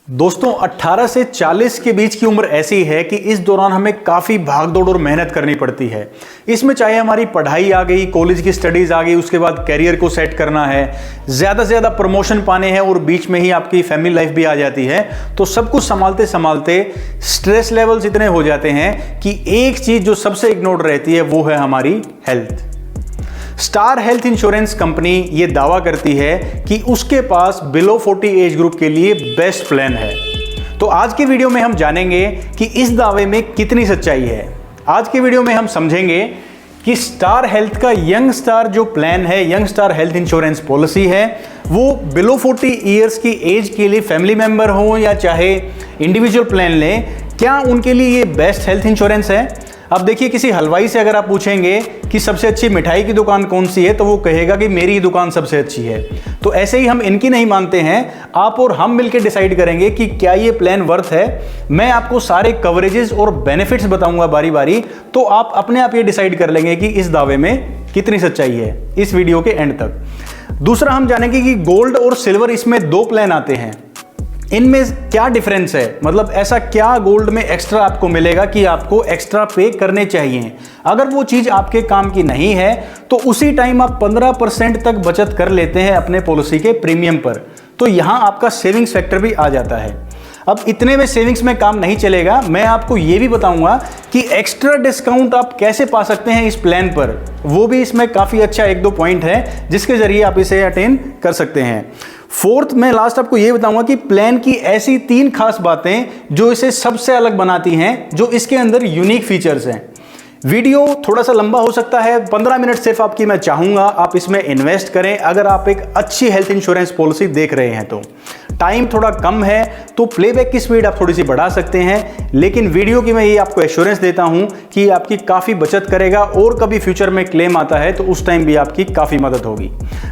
दोस्तों 18 से 40 के बीच की उम्र ऐसी है कि इस दौरान हमें काफ़ी भागदौड़ और मेहनत करनी पड़ती है। इसमें चाहे हमारी पढ़ाई आ गई, कॉलेज की स्टडीज़ आ गई, उसके बाद कैरियर को सेट करना है, ज़्यादा से ज़्यादा प्रमोशन पाने हैं और बीच में ही आपकी फैमिली लाइफ भी आ जाती है। तो सब कुछ संभालते संभालते स्ट्रेस लेवल्स इतने हो जाते हैं कि एक चीज़ जो सबसे इग्नोर्ड रहती है वो है हमारी health. Star health insurance company ये दावा करती है कि उसके पास बिलो 40 एज ग्रुप के लिए बेस्ट प्लान है। तो आज के वीडियो में हम जानेंगे कि इस दावे में कितनी सच्चाई है। आज के वीडियो में हम समझेंगे कि स्टार हेल्थ का यंग स्टार जो प्लान है, young star health insurance policy है, वो बिलो 40 ईयर्स की एज के लिए फैमिली मेंबर हो या चाहे इंडिविजुअल प्लान लें, क्या उनके लिए ये बेस्ट हेल्थ इंश्योरेंस है। अब देखिए, किसी हलवाई से अगर आप पूछेंगे कि सबसे अच्छी मिठाई की दुकान कौन सी है, तो वो कहेगा कि मेरी दुकान सबसे अच्छी है। तो ऐसे ही हम इनकी नहीं मानते हैं, आप और हम मिलकर डिसाइड करेंगे कि क्या ये प्लान वर्थ है। मैं आपको सारे कवरेजेस और बेनिफिट्स बताऊंगा बारी बारी, तो आप अपने आप ये डिसाइड कर लेंगे कि इस दावे में कितनी सच्चाई है इस वीडियो के एंड तक। दूसरा हम जानेंगे कि गोल्ड और सिल्वर, इसमें दो प्लान आते हैं, इनमें क्या डिफरेंस है, मतलब ऐसा क्या गोल्ड में एक्स्ट्रा आपको मिलेगा कि आपको एक्स्ट्रा पे करने चाहिए। अगर वो चीज़ आपके काम की नहीं है तो उसी टाइम आप 15% तक बचत कर लेते हैं अपने पॉलिसी के प्रीमियम पर, तो यहाँ आपका सेविंग्स फैक्टर भी आ जाता है। अब इतने में सेविंग्स में काम नहीं चलेगा, मैं आपको ये भी बताऊंगा कि एक्स्ट्रा डिस्काउंट आप कैसे पा सकते हैं इस प्लान पर। वो भी इसमें काफ़ी अच्छा एक दो पॉइंट है जिसके जरिए आप इसे अटेन कर सकते हैं। फोर्थ, मैं लास्ट आपको ये बताऊंगा कि प्लान की ऐसी 3 खास बातें जो इसे सबसे अलग बनाती हैं, जो इसके अंदर यूनिक फीचर्स हैं। वीडियो थोड़ा सा लंबा हो सकता है, 15 मिनट सिर्फ आपकी मैं चाहूंगा आप इसमें इन्वेस्ट करें। अगर आप एक अच्छी हेल्थ इंश्योरेंस पॉलिसी देख रहे हैं तो टाइम थोड़ा कम है तो प्लेबैक की स्पीड आप थोड़ी सी बढ़ा सकते हैं, लेकिन वीडियो की मैं ये आपको एश्योरेंस देता हूं कि ये आपकी काफ़ी बचत करेगा और कभी फ्यूचर में क्लेम आता है तो उस टाइम भी आपकी काफ़ी मदद होगी।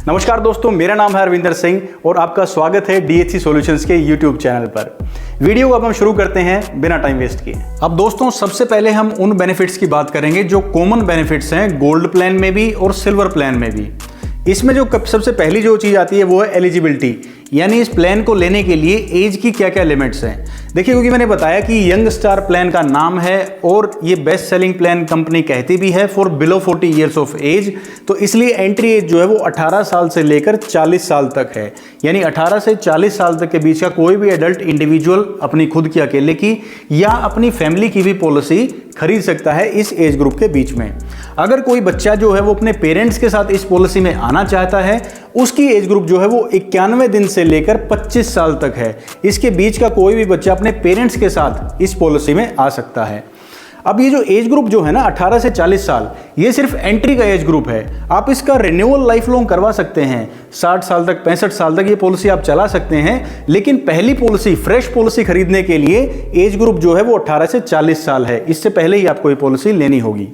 नमस्कार दोस्तों, मेरा नाम है अरविंदर सिंह और आपका स्वागत है DHC सॉल्यूशंस के यूट्यूब चैनल पर। वीडियो को अब हम शुरू करते हैं बिना टाइम वेस्ट किए। अब दोस्तों, सबसे पहले हम उन बेनिफिट्स की बात करेंगे जो कॉमन बेनिफिट्स हैं गोल्ड प्लान में भी और सिल्वर प्लान में भी। इसमें जो सबसे पहली जो चीज़ आती है वो है एलिजिबिलिटी, यानी इस प्लान को लेने के लिए एज की क्या क्या लिमिट्स हैं। देखिए, क्योंकि मैंने बताया कि यंग स्टार प्लान का नाम है और ये बेस्ट सेलिंग प्लान कंपनी कहती भी है for below 40 years of age, तो इसलिए एंट्री एज जो है वो 18 साल से लेकर 40 साल तक है। यानी 18 से 40 साल तक के बीच का कोई भी एडल्ट इंडिविजुअल अपनी खुद की अकेले की या अपनी फैमिली की भी पॉलिसी खरीद सकता है इस एज ग्रुप के बीच में। अगर कोई बच्चा जो है वो अपने पेरेंट्स के साथ इस पॉलिसी में आना चाहता है, उसकी एज ग्रुप जो है वो 91 दिन से लेकर 25 साल तक है। इसके बीच का कोई भी बच्चा अपने पेरेंट्स के साथ इस पॉलिसी में आ सकता है। अब ये जो एज ग्रुप जो है ना 18 से 40 साल, ये सिर्फ एंट्री का एज ग्रुप है। आप इसका रिन्यूअल लाइफ लॉन्ग करवा सकते हैं, 60 साल तक 65 साल तक ये पॉलिसी आप चला सकते हैं, लेकिन पहली पॉलिसी फ्रेश पॉलिसी खरीदने के लिए एज ग्रुप जो है वो 18 से 40 साल है। इससे पहले ही आपको ये पॉलिसी लेनी होगी।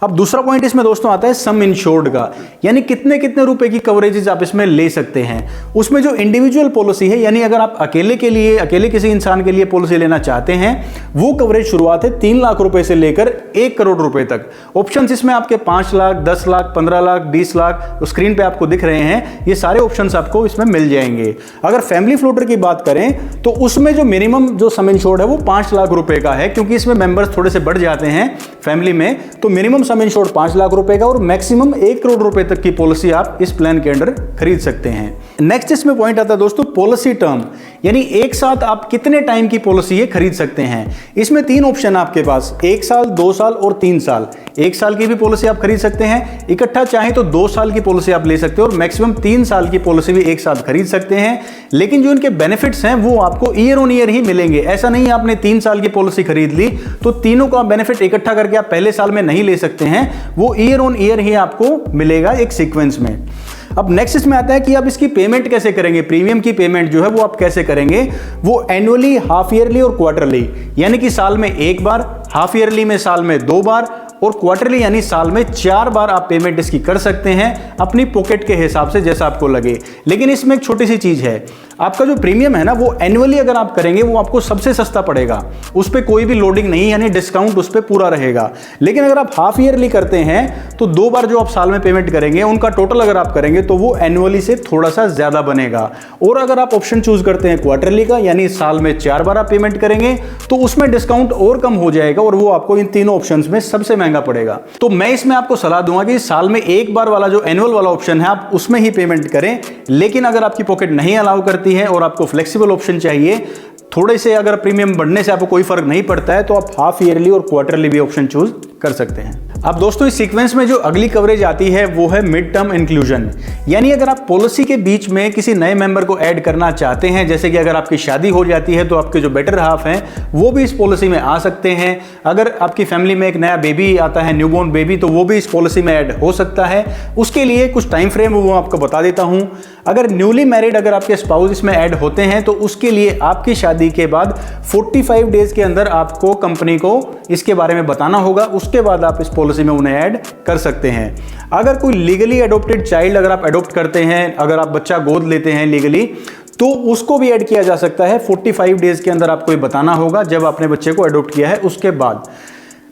अब दूसरा पॉइंट इसमें दोस्तों आता है सम इंश्योर्ड का, यानी कितने कितने रुपए की कवरेजेस आप इसमें ले सकते हैं। उसमें जो इंडिविजुअल पॉलिसी है, यानी अगर आप अकेले किसी इंसान के लिए पॉलिसी लेना चाहते हैं, वो कवरेज शुरुआत है 3 लाख रुपए से लेकर 1 करोड़ रुपए तक। ऑप्शंस इसमें आपके 5 लाख, 10 लाख, 15 लाख, 20 लाख स्क्रीन पे आपको दिख रहे हैं। ये सारे ऑप्शंस आपको इसमें मिल जाएंगे। अगर फैमिली फ्लोटर की बात करें तो उसमें जो मिनिमम जो सम इंश्योर्ड है वो 5 लाख रुपए का है, क्योंकि इसमें मेंबर्स थोड़े से बढ़ जाते हैं फैमिली में, तो मिनिमम सम इंश्योर्ड 5 लाख रुपए का और मैक्सिमम 1 करोड़ रुपए तक की पॉलिसी आप इस प्लान के अंडर खरीद सकते हैं। नेक्स्ट इसमें पॉइंट आता है दोस्तों पॉलिसी टर्म, यानी एक साथ आप कितने टाइम की पॉलिसी ये खरीद सकते हैं। इसमें 3 ऑप्शन आपके पास, 1 साल, 2 साल और 3 साल। 1 साल की भी पॉलिसी आप खरीद सकते हैं, इकट्ठा चाहे तो 2 साल की पॉलिसी आप ले सकते हो और मैक्सिमम 3 साल की पॉलिसी भी एक साथ खरीद सकते हैं। लेकिन जो इनके बेनिफिट्स हैं वो आपको ईयर ऑन ईयर ही मिलेंगे। ऐसा नहीं आपने 3 साल की पॉलिसी खरीद ली तो तीनों का बेनिफिट इकट्ठा करके आप पहले साल में नहीं ले सकते हैं, वो ईयर ऑन ईयर ही आपको मिलेगा एक सीक्वेंस में। अब नेक्स्ट इसमें आता है कि आप इसकी पेमेंट कैसे करेंगे। प्रीमियम की पेमेंट जो है वो आप कैसे करेंगे, वो एनुअली, हाफ ईयरली और क्वार्टरली, यानी कि साल में 1 बार, हाफ ईयरली में साल में 2 बार और क्वार्टरली यानी साल में 4 बार आप पेमेंट इसकी कर सकते हैं अपनी पॉकेट के हिसाब से, जैसा आपको लगे। लेकिन इसमें एक छोटी सी चीज है, आपका जो प्रीमियम है ना वो एनुअली अगर आप करेंगे वो आपको सबसे सस्ता पड़ेगा, उस पर कोई भी लोडिंग नहीं, यानी डिस्काउंट उस पर पूरा रहेगा। लेकिन अगर आप हाफ ईयरली करते हैं तो 2 बार जो आप साल में पेमेंट करेंगे उनका टोटल अगर आप करेंगे तो वो एनुअली से थोड़ा सा ज्यादा बनेगा। और अगर आप ऑप्शन चूज करते हैं क्वार्टरली का, यानी साल में 4 बार आप पेमेंट करेंगे, तो उसमें डिस्काउंट और कम हो जाएगा और वो आपको इन तीनों ऑप्शंस में सबसे महंगा पड़ेगा। तो मैं इसमें आपको सलाह दूंगा कि साल में 1 बार वाला जो एनुअल वाला ऑप्शन है आप उसमें ही पेमेंट करें। लेकिन अगर आपकी पॉकेट नहीं अलाउ करती है और आपको फ्लेक्सिबल ऑप्शन चाहिए, थोड़े से अगर प्रीमियम बढ़ने से आपको कोई फर्क नहीं पड़ता है, तो आप हाफ ईयरली और क्वार्टरली भी ऑप्शन चूज कर सकते हैं। अब दोस्तों इस सीक्वेंस में जो अगली कवरेज आती है वो है मिड टर्म इंक्लूजन, यानी अगर आप पॉलिसी के बीच में किसी नए मेंबर को ऐड करना चाहते हैं, जैसे कि अगर आपकी शादी हो जाती है तो आपके जो बेटर हाफ हैं वो भी इस पॉलिसी में आ सकते हैं। अगर आपकी फैमिली में एक नया बेबी आता है, न्यूबॉर्न बेबी, तो वो भी इस पॉलिसी में ऐड हो सकता है। उसके लिए कुछ टाइम फ्रेम वो आपको बता देता हूं। अगर न्यूली मैरिड अगर आपके स्पाउस इसमें ऐड होते हैं तो उसके लिए आपकी शादी के बाद 45 डेज के अंदर आपको कंपनी को इसके बारे में बताना होगा, उसके बाद आप इस पॉलिसी में उन्हें ऐड कर सकते हैं। अगर कोई लीगली एडॉप्टेड चाइल्ड अगर आप एडॉप्ट करते हैं, अगर आप बच्चा गोद लेते हैं लीगली, तो उसको भी ऐड किया जा सकता है। 45 डेज के अंदर आपको ये बताना होगा जब आपने बच्चे को एडॉप्ट किया है उसके बाद।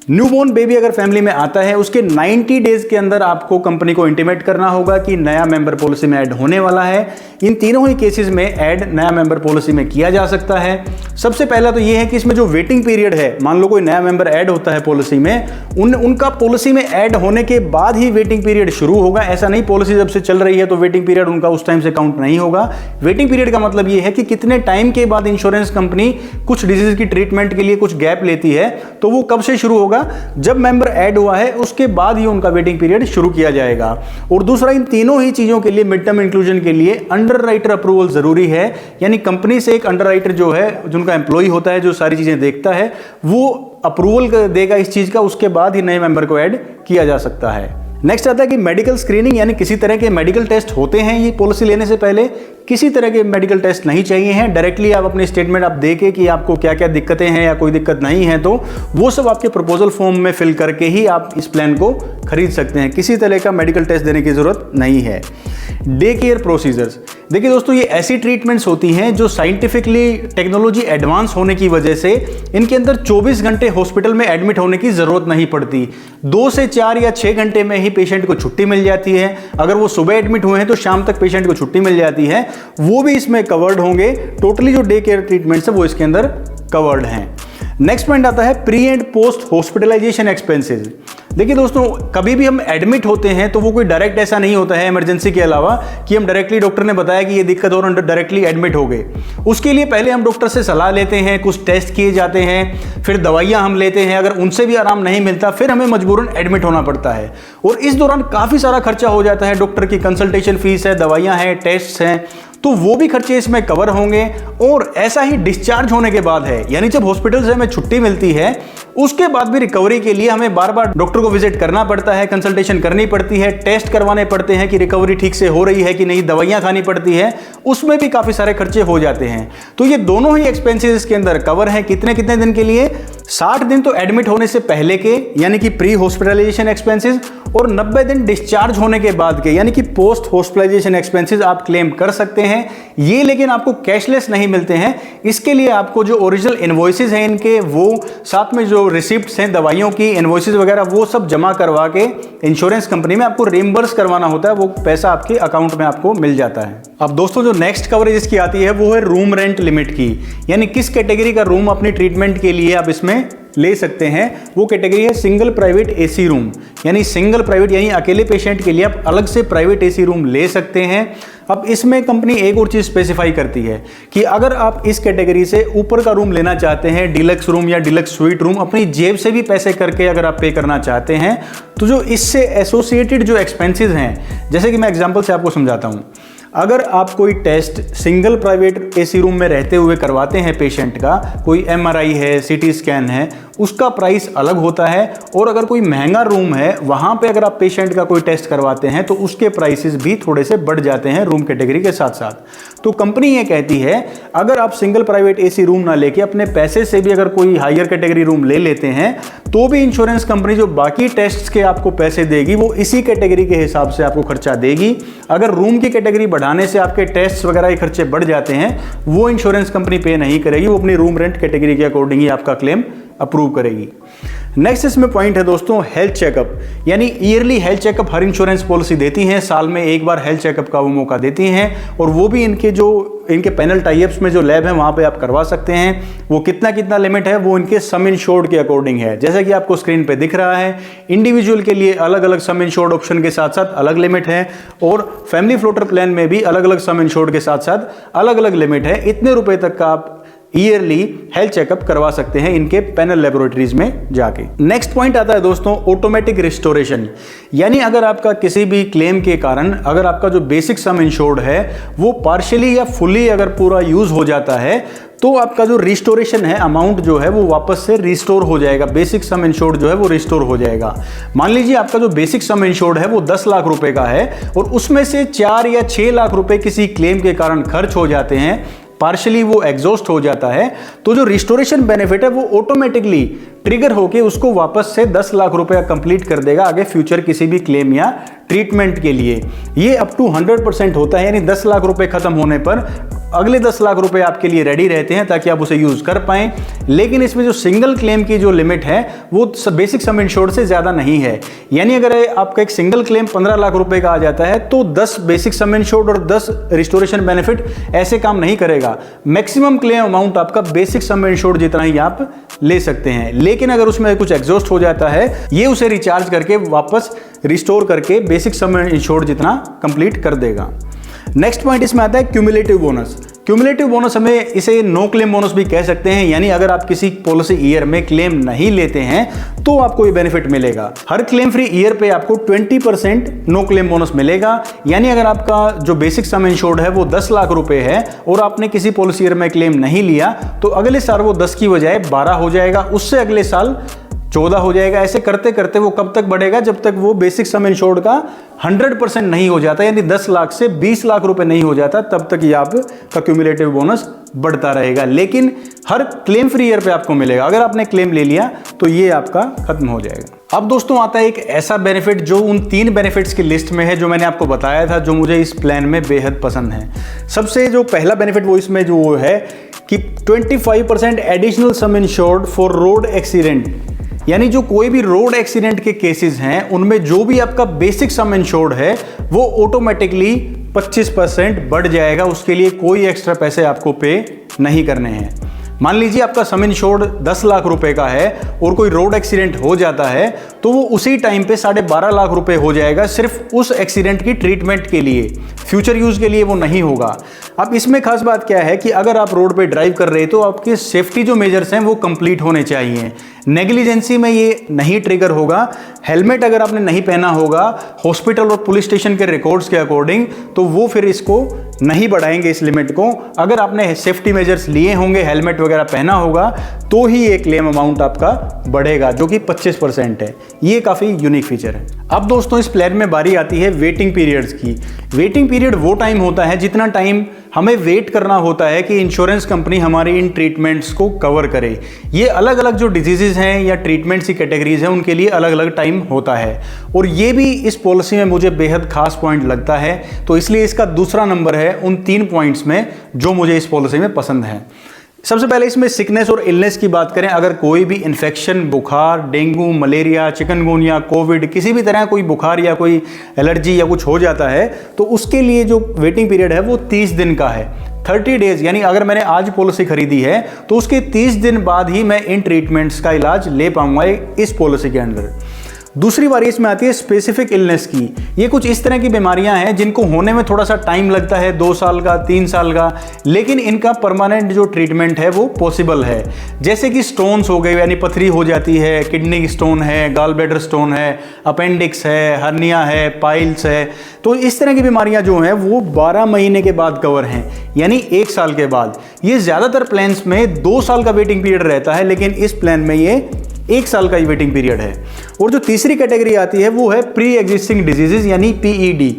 न्यूबॉर्न बेबी अगर फैमिली में आता है उसके 90 डेज के अंदर आपको कंपनी को इंटीमेट करना होगा कि नया मेंबर पॉलिसी में ऐड होने वाला है। इन तीनों ही केसेस में ऐड नया मेंबर पॉलिसी में किया जा सकता है। सबसे पहला तो ये है कि इसमें जो वेटिंग पीरियड है, मान लो कोई नया मेंबर ऐड होता है पॉलिसी में, उनका पॉलिसी में ऐड होने के बाद ही वेटिंग पीरियड शुरू होगा। ऐसा नहीं पॉलिसी जब से चल रही है तो वेटिंग पीरियड उनका उस टाइम से काउंट नहीं होगा। वेटिंग पीरियड का मतलब ये है कि कितने टाइम के बाद इंश्योरेंस कंपनी कुछ डिजीज की ट्रीटमेंट के लिए कुछ गैप लेती है, तो वो कब से शुरू होगा, जब मेंबर ऐड हुआ है उसके बाद ही उनका वेटिंग पीरियड शुरू किया जाएगा। और दूसरा, इन तीनों ही चीजों के लिए मिड टर्म इंक्लूजन के लिए अंडरराइटर अप्रूवल जरूरी है, यानी कंपनी से एक अंडरराइटर जो है, जो उनका एम्प्लॉय होता है, जो सारी चीजें देखता है, वो अप्रूवल देगा इस चीज का, उसके बाद ही नए मेंबर को ऐड किया जा सकता है। नेक्स्ट आता है कि मेडिकल स्क्रीनिंग, यानी किसी तरह के मेडिकल टेस्ट होते हैं ये पॉलिसी लेने से पहले। किसी तरह के मेडिकल टेस्ट नहीं चाहिए हैं। डायरेक्टली आप अपनी स्टेटमेंट आप देके कि आपको क्या क्या दिक्कतें हैं या कोई दिक्कत नहीं है, तो वो सब आपके प्रपोजल फॉर्म में फिल करके ही आप इस प्लान को खरीद सकते हैं। किसी तरह का मेडिकल टेस्ट देने की जरूरत नहीं है। डे केयर प्रोसीजर्स, देखिए दोस्तों, ये ऐसी ट्रीटमेंट्स होती हैं जो साइंटिफिकली टेक्नोलॉजी एडवांस होने की वजह से इनके अंदर 24 घंटे हॉस्पिटल में एडमिट होने की जरूरत नहीं पड़ती। 2 से 4 या 6 घंटे में ही पेशेंट को छुट्टी मिल जाती है। अगर वो सुबह एडमिट हुए हैं तो शाम तक पेशेंट को छुट्टी मिल जाती है, वो भी इसमें कवर्ड होंगे। टोटली जो डे केयर ट्रीटमेंट्स है वो इसके अंदर कवर्ड हैं। नेक्स्ट पॉइंट आता है pre and post hospitalisation expenses. देखिए दोस्तों, कभी भी हम एडमिट होते हैं तो वो कोई डायरेक्ट ऐसा नहीं होता है इमरजेंसी के अलावा कि हम डायरेक्टली डॉक्टर ने बताया कि ये दिक्कत और डायरेक्टली एडमिट हो गए। उसके लिए पहले हम डॉक्टर से सलाह लेते हैं, कुछ टेस्ट किए जाते हैं, फिर दवाइयां हम लेते हैं। अगर उनसे भी आराम नहीं मिलता फिर हमें मजबूरन एडमिट होना पड़ता है और इस दौरान काफ़ी सारा खर्चा हो जाता है। डॉक्टर की कंसल्टेशन फीस है, दवाइयाँ हैं, टेस्ट हैं, तो वो भी खर्चे इसमें कवर होंगे। और ऐसा ही डिस्चार्ज होने के बाद है, यानी जब हॉस्पिटल से हमें छुट्टी मिलती है उसके बाद भी रिकवरी के लिए हमें बार बार डॉक्टर को विजिट करना पड़ता है, कंसल्टेशन करनी पड़ती है, टेस्ट करवाने पड़ते हैं कि रिकवरी ठीक से हो रही है कि नहीं, दवाइयां खानी पड़ती है, उसमें भी काफ़ी सारे खर्चे हो जाते हैं। तो ये दोनों ही एक्सपेंसेस के अंदर कवर हैं। कितने कितने दिन के लिए? 60 दिन तो एडमिट होने से पहले के, यानी कि प्री हॉस्पिटलाइजेशन एक्सपेंसेस, और 90 दिन डिस्चार्ज होने के बाद के, यानी कि पोस्ट हॉस्पिटलाइजेशन एक्सपेंसेस आप क्लेम कर सकते हैं। ये लेकिन आपको कैशलेस नहीं मिलते हैं। इसके लिए आपको जो ओरिजिनल इनवॉइसेस हैं इनके, वो साथ में जो रिसिप्ट्स हैं दवाइयों की, इनवॉइसेस वगैरह, वो सब जमा करवा के इंश्योरेंस कंपनी में आपको रिम्बर्स करवाना होता है। वो पैसा आपके अकाउंट में आपको मिल जाता है। अब दोस्तों, जो नेक्स्ट कवरेज इसकी आती है वो है रूम रेंट लिमिट की, यानी किस कैटेगरी का रूम अपनी ट्रीटमेंट के लिए आप इसमें ले सकते हैं। वो कैटेगरी है सिंगल प्राइवेट एसी रूम, यानी सिंगल प्राइवेट, यानी अकेले पेशेंट के लिए आप अलग से प्राइवेट एसी रूम ले सकते हैं। अब इसमें कंपनी एक और चीज़ स्पेसिफाई करती है कि अगर आप इस कैटेगरी से ऊपर का रूम लेना चाहते हैं, डिलक्स रूम या डिलक्स स्वीट रूम, अपनी जेब से भी पैसे करके अगर आप पे करना चाहते हैं, तो जो इससे एसोसिएटेड जो एक्सपेंसेस हैं, जैसे कि मैं एग्जांपल से आपको समझाता हूँ। अगर आप कोई test single private AC room में रहते हुए करवाते हैं पेशेंट का, कोई MRI है, CT स्कैन है, उसका प्राइस अलग होता है। और अगर कोई महंगा रूम है वहां पे अगर आप पेशेंट का कोई टेस्ट करवाते हैं तो उसके प्राइसेस भी थोड़े से बढ़ जाते हैं रूम कैटेगरी के साथ साथ। तो कंपनी ये कहती है अगर आप सिंगल प्राइवेट एसी रूम ना लेके अपने पैसे से भी अगर कोई हायर कैटेगरी रूम ले लेते हैं तो भी इंश्योरेंस कंपनी जो बाकी टेस्ट्स के आपको पैसे देगी वो इसी कैटेगरी के हिसाब से आपको खर्चा देगी। अगर रूम की कैटेगरी बढ़ाने से आपके टेस्ट वगैरह के खर्चे बढ़ जाते हैं वो इंश्योरेंस कंपनी पे नहीं करेगी, वो अपनी रूम रेंट कैटेगरी के अकॉर्डिंग ही आपका क्लेम अप्रूव करेगी। नेक्स्ट इसमें पॉइंट है दोस्तों हेल्थ चेकअप, यानी ईयरली हेल्थ चेकअप हर इंश्योरेंस पॉलिसी देती हैं, साल में एक बार हेल्थ चेकअप का वो मौका देती हैं और वो भी इनके पैनल टाइप्स में जो लैब है वहां पे आप करवा सकते हैं। वो कितना लिमिट है वो इनके सम इंश्योर्ड के अकॉर्डिंग है, जैसा कि आपको स्क्रीन पे दिख रहा है। इंडिविजुअल के लिए अलग अलग सम इंश्योर्ड ऑप्शन के साथ साथ अलग लिमिट है और फैमिली फ्लोटर प्लान में भी अलग अलग सम इंश्योर्ड के साथ साथ अलग अलग लिमिट है। इतने रुपए तक का आप ईयरली हेल्थ चेकअप करवा सकते हैं इनके पैनल लेबोरेटरीज में जाके। नेक्स्ट पॉइंट आता है दोस्तों ऑटोमेटिक रिस्टोरेशन, यानी अगर आपका किसी भी क्लेम के कारण अगर आपका जो बेसिक सम इंश्योर्ड है वो पार्शियली या फुली अगर पूरा यूज हो जाता है तो आपका जो रिस्टोरेशन है अमाउंट जो है वो वापस से रिस्टोर हो जाएगा, बेसिक सम इंश्योर्ड जो है वो रिस्टोर हो जाएगा। मान लीजिए आपका जो बेसिक सम इंश्योर्ड है वो 10 लाख रुपए का है और उसमें से 4 या 6 लाख रुपए किसी क्लेम के कारण खर्च हो जाते हैं, पार्शियली वो एग्जॉस्ट हो जाता है, तो जो रिस्टोरेशन बेनिफिट है वो ऑटोमेटिकली ट्रिगर होके उसको वापस से 10 लाख रुपया कंप्लीट कर देगा आगे फ्यूचर किसी भी क्लेम या ट्रीटमेंट के लिए। ये अप टू 100% होता है, यानी 10 लाख रुपए खत्म होने पर अगले 10 लाख रुपए आपके लिए रेडी रहते हैं ताकि आप उसे यूज कर पाएं। लेकिन इसमें जो सिंगल क्लेम की जो लिमिट है वो बेसिक सम इंश्योर्ड से ज्यादा नहीं है, यानी अगर आपका एक सिंगल क्लेम 15 लाख रुपए का आ जाता है तो 10 बेसिक सम इंश्योर्ड और 10 रिस्टोरेशन बेनिफिट ऐसे काम नहीं करेगा। मैक्सिमम क्लेम अमाउंट आपका बेसिक सम इंश्योर्ड जितना ही आप ले सकते हैं, लेकिन अगर उसमें कुछ एग्जॉस्ट हो जाता है ये उसे रिचार्ज करके वापस रिस्टोर करके बेसिक सम इंश्योर्ड जितना कंप्लीट कर देगा। नेक्स्ट पॉइंट इसमें आता है क्यूमुलेटिव बोनस। क्यूमुलेटिव बोनस हमें इसे नो क्लेम बोनस भी कह सकते हैं, यानी अगर आप किसी पॉलिसी ईयर में क्लेम नहीं लेते हैं तो आपको ये बेनिफिट मिलेगा। हर क्लेम फ्री ईयर पे आपको 20% नो क्लेम बोनस मिलेगा, यानी अगर आपका जो बेसिक सम इंश्योर्ड है वो 10 लाख रुपए है और आपने किसी पॉलिसी ईयर में क्लेम नहीं लिया तो अगले साल वो 10 की बजाय 12 हो जाएगा, उससे अगले साल 14 हो जाएगा। ऐसे करते करते वो कब तक बढ़ेगा जब तक वो बेसिक सम इंश्योर्ड का 100% नहीं हो जाता, यानी 10 लाख से 20 लाख रुपए नहीं हो जाता, तब तक ये आपका क्यूमुलेटिव बोनस बढ़ता रहेगा। लेकिन हर क्लेम फ्री ईयर पे आपको मिलेगा, अगर आपने क्लेम ले लिया तो ये आपका खत्म हो जाएगा। अब दोस्तों आता है एक ऐसा बेनिफिट जो उन 3 बेनिफिट्स की लिस्ट में है जो मैंने आपको बताया था, जो मुझे इस प्लान में बेहद पसंद है। सबसे जो पहला बेनिफिट वो इसमें जो है कि 25% additional some insured for road accident, यानी जो कोई भी रोड एक्सीडेंट के केसेस हैं उनमें जो भी आपका बेसिक सम इंश्योर्ड है वो ऑटोमेटिकली 25% बढ़ जाएगा, उसके लिए कोई एक्स्ट्रा पैसे आपको पे नहीं करने हैं। मान लीजिए आपका सम इंश्योर्ड 10 लाख रुपए का है और कोई रोड एक्सीडेंट हो जाता है तो वो उसी टाइम पे 12.5 लाख रुपए हो जाएगा सिर्फ उस एक्सीडेंट की ट्रीटमेंट के लिए, फ्यूचर यूज के लिए वो नहीं होगा। अब इसमें खास बात क्या है कि अगर आप रोड पे ड्राइव कर रहे हैं तो आपके सेफ्टी जो मेजर्स हैं वो कंप्लीट होने चाहिए। नेग्लिजेंसी में ये नहीं ट्रिगर होगा। हेलमेट अगर आपने नहीं पहना होगा हॉस्पिटल और पुलिस स्टेशन के रिकॉर्ड्स के अकॉर्डिंग तो वो फिर इसको नहीं बढ़ाएंगे इस लिमिट को। अगर आपने सेफ्टी मेजर्स लिए होंगे, हेलमेट वगैरह पहना होगा तो ही ये क्लेम अमाउंट आपका बढ़ेगा, जो कि 25% है। ये काफ़ी यूनिक फीचर है। अब दोस्तों इस प्लान में बारी आती है वेटिंग पीरियड्स की। वेटिंग पीरियड वो टाइम होता है जितना टाइम हमें वेट करना होता है कि इंश्योरेंस कंपनी हमारी इन ट्रीटमेंट्स को कवर करे। ये अलग अलग जो डिजीजेज हैं या ट्रीटमेंट्स की कैटेगरीज हैं उनके लिए अलग अलग टाइम होता है, और ये भी इस पॉलिसी में मुझे बेहद खास पॉइंट लगता है, तो इसलिए इसका दूसरा नंबर है उन 3 पॉइंट्स में जो मुझे इस पॉलिसी में पसंद है। सबसे पहले इसमें सिकनेस और इलनेस की बात करें, अगर कोई भी इन्फेक्शन, बुखार, डेंगू, मलेरिया, चिकनगुनिया, कोविड, किसी भी तरह कोई बुखार या कोई एलर्जी या कुछ हो जाता है तो उसके लिए जो वेटिंग पीरियड है वो 30 दिन का है, 30 डेज। यानी अगर मैंने आज पॉलिसी खरीदी है तो उसके 30 दिन बाद ही मैं इन ट्रीटमेंट्स का इलाज ले पाऊंगा इस पॉलिसी के अंदर। दूसरी बारी इसमें आती है स्पेसिफिक इलनेस की। ये कुछ इस तरह की बीमारियां हैं जिनको होने में थोड़ा सा टाइम लगता है, 2 साल का, 3 साल का, लेकिन इनका परमानेंट जो ट्रीटमेंट है वो पॉसिबल है। जैसे कि स्टोन्स हो गए, यानी पथरी हो जाती है, किडनी स्टोन है, गॉल ब्लैडर स्टोन है, अपेंडिक्स है, हर्निया है, पाइल्स है। तो इस तरह की बीमारियां जो हैं वो 12 महीने के बाद कवर हैं, यानी 1 साल के बाद। ये ज़्यादातर प्लान्स में 2 साल का वेटिंग पीरियड रहता है, लेकिन इस प्लान में ये 1 साल का ही वेटिंग पीरियड है। और जो तीसरी कैटेगरी आती है वो है प्री एग्जिस्टिंग डिजीजेज, यानी पीईडी।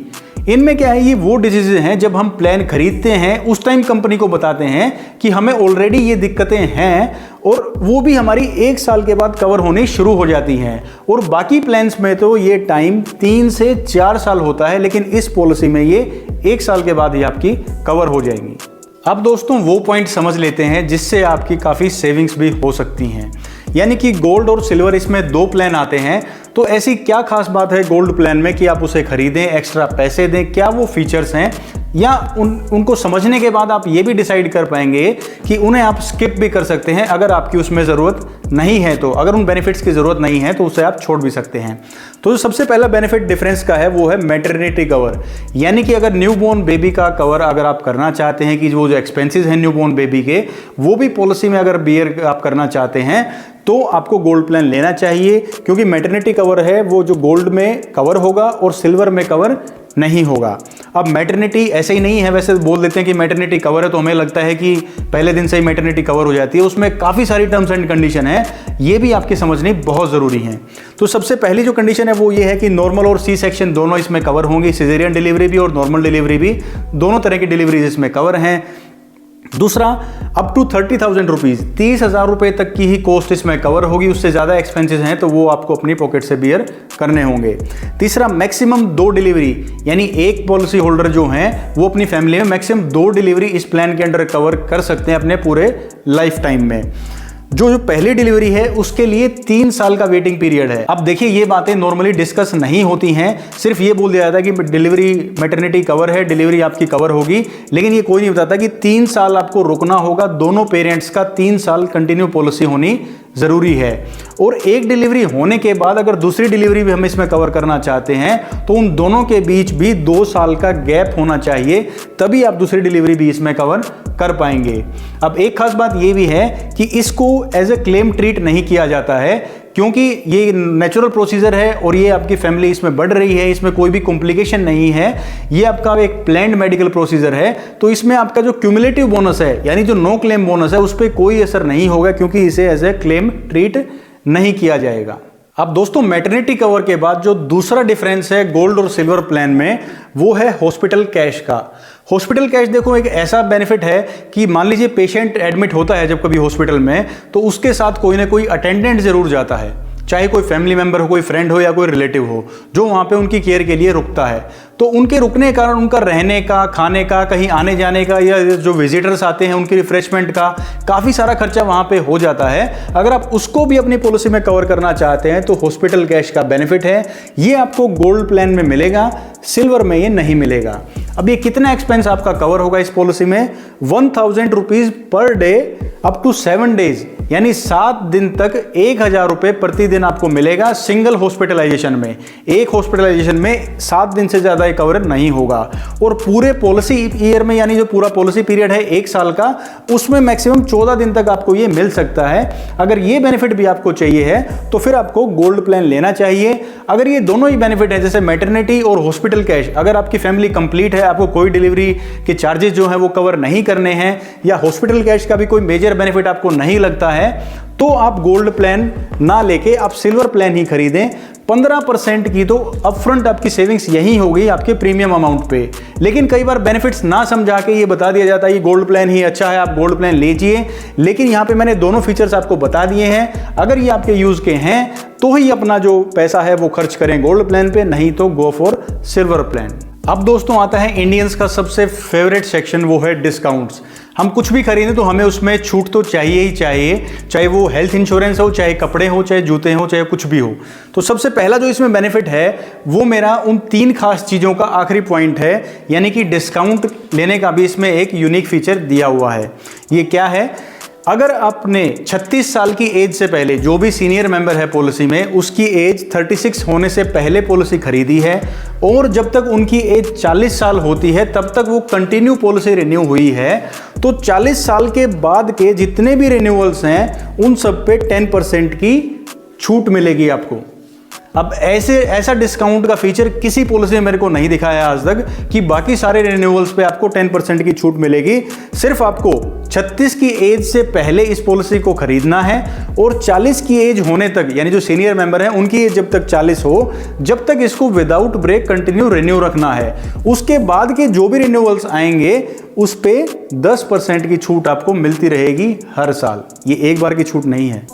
इनमें क्या है, ये वो डिजीजेज हैं जब हम प्लान खरीदते हैं उस टाइम कंपनी को बताते हैं कि हमें ऑलरेडी ये दिक्कतें हैं, और वो भी हमारी 1 साल के बाद कवर होनी शुरू हो जाती हैं। और बाकी प्लान्स में तो ये टाइम 3 से 4 साल होता है, लेकिन इस पॉलिसी में ये 1 साल के बाद ही आपकी कवर हो जाएंगी। अब दोस्तों वो पॉइंट समझ लेते हैं जिससे आपकी काफ़ी सेविंग्स भी हो सकती हैं। यानी कि गोल्ड और सिल्वर, इसमें 2 प्लान आते हैं। तो ऐसी क्या खास बात है गोल्ड प्लान में कि आप उसे खरीदें, एक्स्ट्रा पैसे दें, क्या वो फीचर्स हैं, या उनको समझने के बाद आप ये भी डिसाइड कर पाएंगे कि उन्हें आप स्किप भी कर सकते हैं अगर आपकी उसमें ज़रूरत नहीं है। तो अगर उन बेनिफिट्स की ज़रूरत नहीं है तो उसे आप छोड़ भी सकते हैं। तो जो सबसे पहला बेनिफिट डिफरेंस का है वो है मैटरनिटी कवर। यानी कि अगर न्यूबॉर्न बेबी का कवर अगर आप करना चाहते हैं कि वो जो एक्सपेंसेस हैं न्यूबॉर्न बेबी के, वो भी पॉलिसी में अगर बियर आप करना चाहते हैं तो आपको गोल्ड प्लान लेना चाहिए, क्योंकि मैटरनिटी कवर है वो जो गोल्ड में कवर होगा और सिल्वर में कवर नहीं होगा। अब मैटरनिटी ऐसे ही नहीं है, वैसे बोल देते हैं कि मैटरनिटी कवर है तो हमें लगता है कि पहले दिन से ही मैटरनिटी कवर हो जाती है। उसमें काफ़ी सारी टर्म्स एंड कंडीशन है, ये भी आपकी समझनी बहुत ज़रूरी है। तो सबसे पहली जो कंडीशन है वो ये है कि नॉर्मल और सी सेक्शन दोनों इसमें कवर होंगी, सिजेरियन डिलीवरी भी और नॉर्मल डिलीवरी भी, दोनों तरह की डिलीवरीज इसमें कवर हैं। दूसरा, अप टू 30,000 रुपीज़, 30,000 रुपये तक की ही कॉस्ट इसमें कवर होगी। उससे ज़्यादा एक्सपेंसेस हैं तो वो आपको अपनी पॉकेट से बियर करने होंगे। तीसरा, मैक्सिमम 2 डिलीवरी, यानी एक पॉलिसी होल्डर जो हैं वो अपनी फैमिली में मैक्सिमम 2 डिलीवरी इस प्लान के अंडर कवर कर सकते हैं अपने पूरे लाइफ टाइम में। जो पहली डिलीवरी है उसके लिए 3 साल का वेटिंग पीरियड है। अब देखिए, ये बातें नॉर्मली डिस्कस नहीं होती हैं, सिर्फ ये बोल दिया जाता है कि डिलीवरी मैटरनिटी कवर है, डिलीवरी आपकी कवर होगी, लेकिन ये कोई नहीं बताता कि 3 साल आपको रुकना होगा। दोनों पेरेंट्स का 3 साल कंटिन्यू पॉलिसी होनी ज़रूरी है। और एक डिलीवरी होने के बाद अगर दूसरी डिलीवरी भी हम इसमें कवर करना चाहते हैं तो उन दोनों के बीच भी 2 साल का गैप होना चाहिए, तभी आप दूसरी डिलीवरी भी इसमें कवर कर पाएंगे। अब एक खास बात ये भी है कि इसको एज ए क्लेम ट्रीट नहीं किया जाता है, क्योंकि ये नेचुरल प्रोसीजर है और ये आपकी फैमिली इसमें बढ़ रही है, इसमें कोई भी कॉम्प्लिकेशन नहीं है, ये आपका एक प्लान्ड मेडिकल प्रोसीजर है। तो इसमें आपका जो क्यूमुलेटिव बोनस है, यानी जो नो क्लेम बोनस है, उस पर कोई असर नहीं होगा, क्योंकि इसे एज ए क्लेम ट्रीट नहीं किया जाएगा। अब दोस्तों, मैटरनिटी कवर के बाद जो दूसरा डिफरेंस है गोल्ड और सिल्वर प्लान में, वो है हॉस्पिटल कैश का। हॉस्पिटल कैश देखो एक ऐसा बेनिफिट है कि मान लीजिए पेशेंट एडमिट होता है जब कभी हॉस्पिटल में, तो उसके साथ कोई ना कोई अटेंडेंट जरूर जाता है, चाहे कोई फैमिली मेंबर हो, कोई फ्रेंड हो या कोई रिलेटिव हो, जो वहाँ पे उनकी केयर के लिए रुकता है। तो उनके रुकने के कारण उनका रहने का, खाने का, कहीं आने जाने का, या जो विजिटर्स आते हैं उनकी रिफ्रेशमेंट का काफ़ी सारा खर्चा वहाँ पे हो जाता है। अगर आप उसको भी अपनी पॉलिसी में कवर करना चाहते हैं तो हॉस्पिटल कैश का बेनिफिट है, ये आपको गोल्ड प्लान में मिलेगा, सिल्वर में ये नहीं मिलेगा। अब ये कितना एक्सपेंस आपका कवर होगा इस पॉलिसी में? 1,000 rupees per day up to 7 days, यानी 7 दिन तक 1,000 रुपये प्रतिदिन आपको मिलेगा सिंगल हॉस्पिटलाइजेशन में। एक हॉस्पिटलाइजेशन में 7 दिन से ज़्यादा ये कवर नहीं होगा। और पूरे पॉलिसी ईयर में, यानी जो पूरा पॉलिसी पीरियड है 1 साल का, उसमें मैक्सिमम 14 दिन तक आपको ये मिल सकता है। अगर ये बेनिफिट भी आपको चाहिए है तो फिर आपको गोल्ड प्लान लेना चाहिए। अगर ये दोनों ही बेनिफिट है, जैसे मैटरनिटी और हॉस्पिटल कैश, अगर आपकी फैमिली कंप्लीट है, आपको कोई डिलीवरी के चार्जेस जो है वो कवर नहीं करने हैं, या हॉस्पिटल कैश का भी कोई मेजर बेनिफिट आपको नहीं लगता है, तो आप गोल्ड प्लान ना लेके आप सिल्वर प्लान ही खरीदें। 15% की तो अपफ्रंट आपकी सेविंग्स यही होगी आपके प्रीमियम अमाउंट पे। लेकिन कई बार बेनिफिट्स ना समझा के ये बता दिया जाता है कि गोल्ड प्लान ही अच्छा है, आप गोल्ड प्लान लीजिए। लेकिन यहाँ पे मैंने दोनों फीचर्स आपको बता दिए हैं, अगर ये आपके यूज के हैं तो ही अपना जो पैसा है वो खर्च करें गोल्ड प्लान पे, नहीं तो गो फॉर सिल्वर प्लान। अब दोस्तों आता है इंडियंस का सबसे फेवरेट सेक्शन, वो है डिस्काउंट्स। हम कुछ भी खरीदें तो हमें उसमें छूट तो चाहिए ही चाहिए, चाहे वो हेल्थ इंश्योरेंस हो, चाहे कपड़े हो, चाहे जूते हो, चाहे कुछ भी हो। तो सबसे पहला जो इसमें बेनिफिट है वो मेरा उन 3 खास चीज़ों का आखिरी पॉइंट है, यानी कि डिस्काउंट लेने का भी इसमें एक यूनिक फीचर दिया हुआ है। ये क्या है? अगर आपने 36 साल की एज से पहले, जो भी सीनियर मेंबर है पॉलिसी में, उसकी एज 36 होने से पहले पॉलिसी खरीदी है और जब तक उनकी एज 40 साल होती है तब तक वो कंटिन्यू पॉलिसी रिन्यू हुई है, तो 40 साल के बाद के जितने भी रिन्यूअल्स हैं उन सब पे 10% की छूट मिलेगी आपको। अब ऐसा डिस्काउंट का फीचर किसी पॉलिसी में मेरे को नहीं दिखाया आज तक कि बाकी सारे रिन्यूअल्स पे आपको 10% की छूट मिलेगी। सिर्फ आपको 36 की एज से पहले इस पॉलिसी को खरीदना है और 40 की एज होने तक, यानी जो सीनियर मेंबर हैं उनकी एज जब तक 40 हो, जब तक इसको विदाउट ब्रेक कंटिन्यू रिन्यू रखना है। उसके बाद के जो भी रिन्यूअल्स आएंगे उस पे 10% की छूट आपको मिलती रहेगी हर साल। ये एक बार की छूट नहीं है।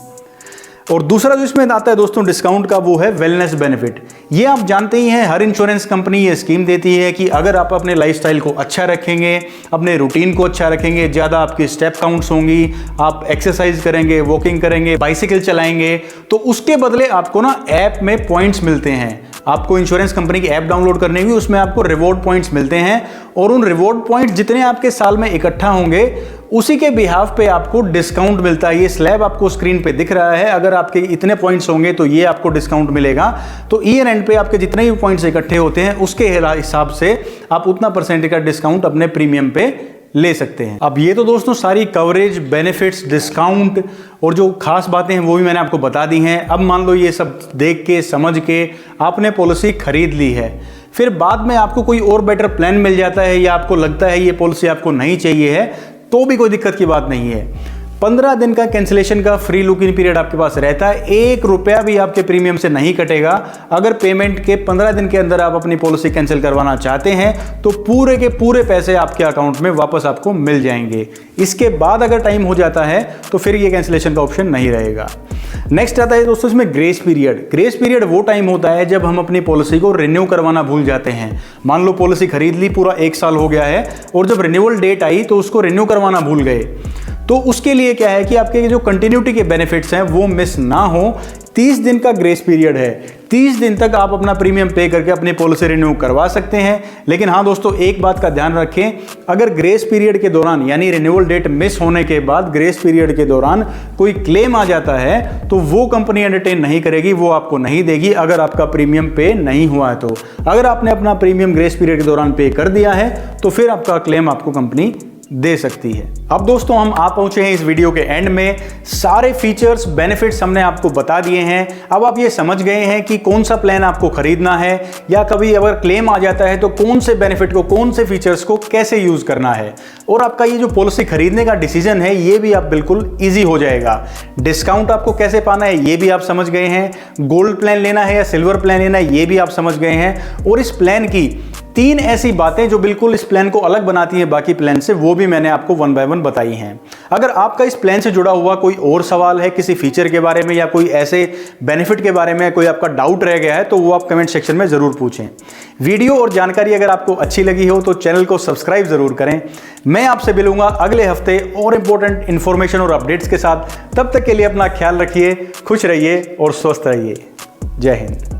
और दूसरा जो इसमें आता है दोस्तों डिस्काउंट का, वो है वेलनेस बेनिफिट। ये आप जानते ही हैं, हर इंश्योरेंस कंपनी ये स्कीम देती है कि अगर आप अपने लाइफस्टाइल को अच्छा रखेंगे, अपने रूटीन को अच्छा रखेंगे, ज़्यादा आपकी स्टेप काउंट्स होंगी, आप एक्सरसाइज करेंगे, वॉकिंग करेंगे, बाइसिकल चलाएंगे, तो उसके बदले आपको ना ऐप में पॉइंट्स मिलते हैं। आपको इंश्योरेंस कंपनी की ऐप डाउनलोड करनी होगी, उसमें आपको रिवॉर्ड पॉइंट्स मिलते हैं और उन रिवॉर्ड पॉइंट्स जितने आपके साल में इकट्ठा होंगे उसी के बिहाफ पे आपको डिस्काउंट मिलता है। ये स्लैब आपको स्क्रीन पे दिख रहा है, अगर आपके इतने पॉइंट्स होंगे तो ये आपको डिस्काउंट मिलेगा। तो ईयर एंड पे आपके जितने भी पॉइंट्स इकट्ठे होते हैं उसके हिसाब से आप उतना परसेंट का डिस्काउंट अपने प्रीमियम पे ले सकते हैं। अब ये तो दोस्तों सारी कवरेज, बेनिफिट्स, डिस्काउंट और जो खास बातें हैं वो भी मैंने आपको बता दी हैं। अब मान लो ये सब देख के समझ के आपने पॉलिसी खरीद ली है, फिर बाद में आपको कोई और बेटर प्लान मिल जाता है या आपको लगता है ये पॉलिसी आपको नहीं चाहिए है, तो भी कोई दिक्कत की बात नहीं है। 15 दिन का कैंसिलेशन का फ्री लुक इन पीरियड आपके पास रहता है। 1 रुपया भी आपके प्रीमियम से नहीं कटेगा। अगर पेमेंट के 15 दिन के अंदर आप अपनी पॉलिसी कैंसिल करवाना चाहते हैं तो पूरे के पूरे पैसे आपके अकाउंट में वापस आपको मिल जाएंगे। इसके बाद अगर टाइम हो जाता है तो फिर ये कैंसिलेशन का ऑप्शन नहीं रहेगा। नेक्स्ट आता है दोस्तों इसमें ग्रेस पीरियड। ग्रेस पीरियड वो टाइम होता है जब हम अपनी पॉलिसी को रिन्यू करवाना भूल जाते हैं। मान लो पॉलिसी खरीद ली, पूरा 1 साल हो गया है और जब रिन्यूअल डेट आई तो उसको रिन्यू करवाना भूल गए, तो उसके लिए क्या है कि आपके जो कंटिन्यूटी के बेनिफिट्स हैं वो मिस ना हो। 30 दिन का ग्रेस पीरियड है। 30 दिन तक आप अपना प्रीमियम पे करके अपनी पॉलिसी रिन्यू करवा सकते हैं। लेकिन हाँ दोस्तों, एक बात का ध्यान रखें, अगर ग्रेस पीरियड के दौरान यानी रिन्यूअल डेट मिस होने के बाद ग्रेस पीरियड के दौरान कोई क्लेम आ जाता है तो वो कंपनी एंटरटेन नहीं करेगी, वो आपको नहीं देगी अगर आपका प्रीमियम पे नहीं हुआ है। तो अगर आपने अपना प्रीमियम ग्रेस पीरियड के दौरान पे कर दिया है तो फिर आपका क्लेम आपको कंपनी दे सकती है। अब दोस्तों हम आ पहुंचे हैं इस वीडियो के एंड में। सारे फीचर्स, बेनिफिट्स हमने आपको बता दिए हैं। अब आप ये समझ गए हैं कि कौन सा प्लान आपको खरीदना है, या कभी अगर क्लेम आ जाता है तो कौन से बेनिफिट को, कौन से फीचर्स को कैसे यूज करना है। और आपका ये जो पॉलिसी खरीदने का डिसीजन है ये भी आप बिल्कुल ईजी हो जाएगा। डिस्काउंट आपको कैसे पाना है ये भी आप समझ गए हैं। गोल्ड प्लान लेना है या सिल्वर प्लान लेना है ये भी आप समझ गए हैं। और इस प्लान की 3 ऐसी बातें जो बिल्कुल इस प्लान को अलग बनाती है बाकी प्लान से, वो भी मैंने आपको 1 बाय 1 बताई हैं। अगर आपका इस प्लान से जुड़ा हुआ कोई और सवाल है किसी फीचर के बारे में या कोई ऐसे बेनिफिट के बारे में कोई आपका डाउट रह गया है तो वो आप कमेंट सेक्शन में जरूर पूछें। वीडियो और जानकारी अगर आपको अच्छी लगी हो तो चैनल को सब्सक्राइब जरूर करें। मैं आपसे मिलूंगा अगले हफ्ते और इंपॉर्टेंट इंफॉर्मेशन और अपडेट्स के साथ। तब तक के लिए अपना ख्याल रखिए, खुश रहिए और स्वस्थ रहिए। जय हिंद।